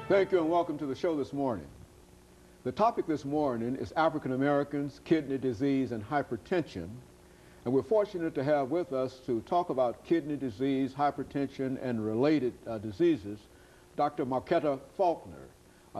Thank you and welcome to the show this morning. The topic this morning is African Americans, kidney disease, and hypertension. And we're fortunate to have with us to talk about kidney disease, hypertension, and related diseases, Dr. MFaulkner.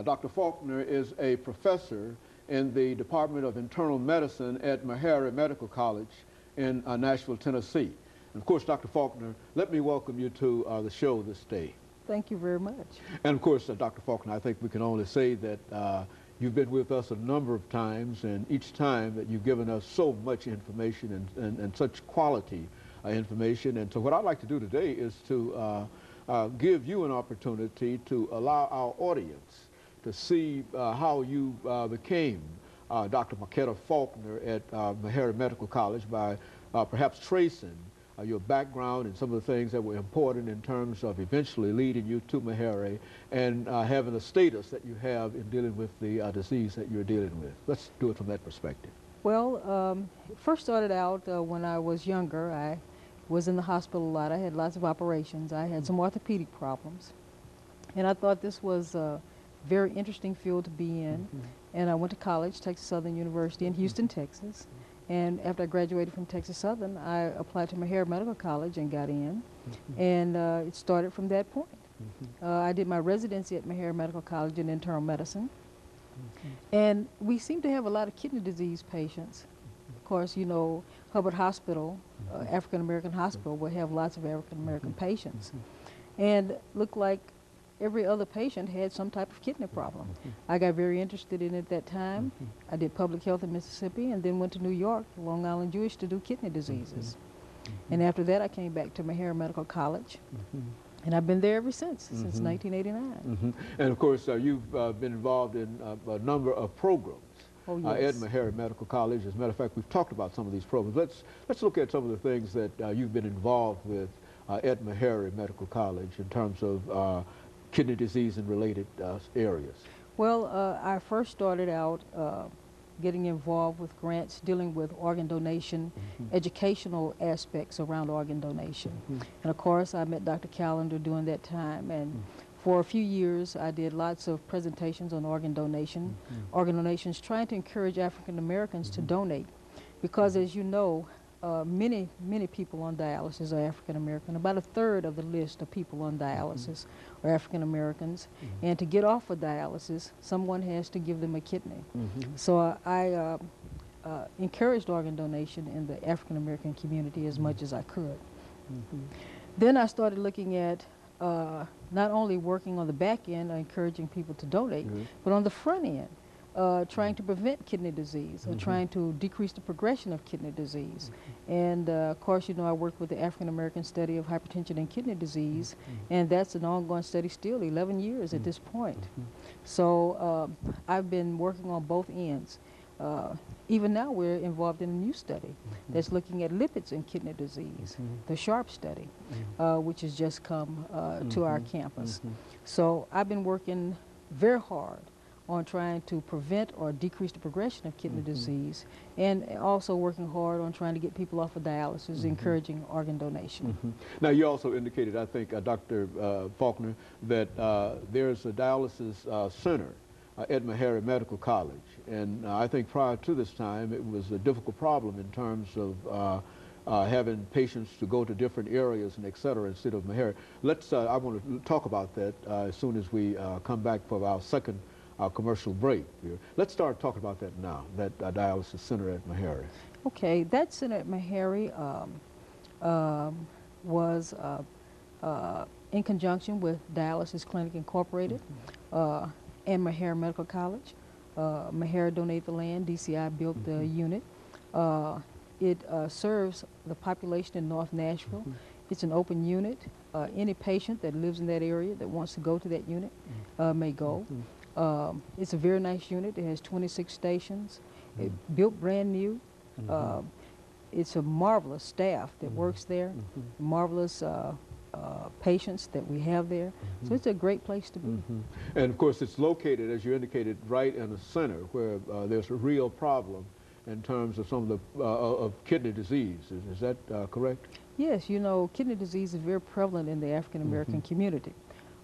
Dr. Faulkner is a professor in the Department of Internal Medicine at Meharry Medical College in Nashville, Tennessee. And of course, Dr. Faulkner, let me welcome you to the show this day. Thank you very much. And of course, Dr. Faulkner, I think we can only say that you've been with us a number of times, and each time that you've given us so much information and such quality information. And so what I'd like to do today is to give you an opportunity to allow our audience to see how you became Dr. MFaulkner at Meharry Medical College by perhaps tracing your background and some of the things that were important in terms of eventually leading you to Meharry and having the status that you have in dealing with the disease that you're dealing with. Let's do it from that perspective. Well, it first started out when I was younger. I was in the hospital a lot. I had lots of operations. I had some orthopedic problems. And I thought this was a very interesting field to be in. And I went to college, Texas Southern University in Houston, Texas. And after I graduated from Texas Southern, I applied to Meharry Medical College and got in. And it started from that point. I did my residency at Meharry Medical College in internal medicine. And we seem to have a lot of kidney disease patients. Of course, you know, Hubbard Hospital, African American Hospital, will have lots of African American patients. And looked like every other patient had some type of kidney problem. I got very interested in it at that time. I did public health in Mississippi and then went to New York, Long Island Jewish, to do kidney diseases. And after that, I came back to Meharry Medical College. And I've been there ever since 1989. And of course, you've been involved in a number of programs at Meharry Medical College. As a matter of fact, we've talked about some of these programs. Let's look at some of the things that you've been involved with at Meharry Medical College in terms of kidney disease and related areas. Well, I first started out getting involved with grants dealing with organ donation, educational aspects around organ donation. And of course, I met Dr. Callender during that time, and for a few years I did lots of presentations on organ donation, organ donations, trying to encourage African Americans to donate, because as you know, many people on dialysis are African American. About a third of the list of people on dialysis are African Americans. And to get off of dialysis, someone has to give them a kidney. So I encouraged organ donation in the African American community as much as I could. Then I started looking at not only working on the back end, encouraging people to donate, but on the front end, trying to prevent kidney disease, or trying to decrease the progression of kidney disease. And of course, you know, I work with the African American study of hypertension and kidney disease, and that's an ongoing study still, 11 years at this point. So I've been working on both ends. Even now we're involved in a new study that's looking at lipids in kidney disease, the SHARP study, which has just come to our campus. So I've been working very hard on trying to prevent or decrease the progression of kidney disease, and also working hard on trying to get people off of dialysis, encouraging organ donation. Now, you also indicated, I think, Dr. Faulkner, that there's a dialysis center at Meharry Medical College, and I think prior to this time it was a difficult problem in terms of having patients to go to different areas and et cetera instead of Meharry. I want to talk about that as soon as we come back for our second commercial break here. Let's start talking about that now, that dialysis center at Meharry. Okay, that center at Meharry was in conjunction with Dialysis Clinic Incorporated and Meharry Medical College. Meharry donated the land, DCI built the unit. It serves the population in North Nashville. It's an open unit. Any patient that lives in that area that wants to go to that unit may go. It's a very nice unit. It has 26 stations. It built brand new. It's a marvelous staff that works there, marvelous patients that we have there. So it's a great place to be. And of course it's located, as you indicated, right in the center where there's a real problem in terms of some of the of kidney disease. Is that correct? Yes, you know, kidney disease is very prevalent in the African American community.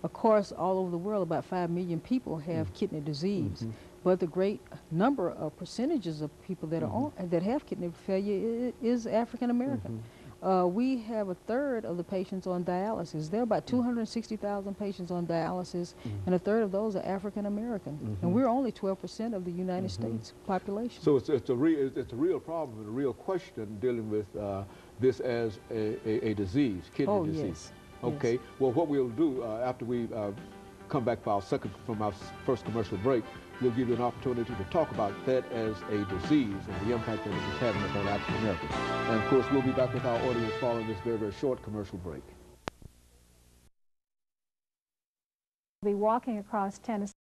Of course, all over the world, about 5 million people have kidney disease, but the great number of percentages of people that are that have kidney failure is African American. We have a third of the patients on dialysis. There are about 260,000 patients on dialysis, and a third of those are African American. And we're only 12% of the United States population. So it's a real problem and a real question dealing with this as a disease, kidney disease. Yes. Okay. Yes. Well, what we'll do after we come back from our first commercial break, we'll give you an opportunity to talk about that as a disease and the impact that it is having upon African Americans. And of course, we'll be back with our audience following this very, very short commercial break. Be walking across Tennessee.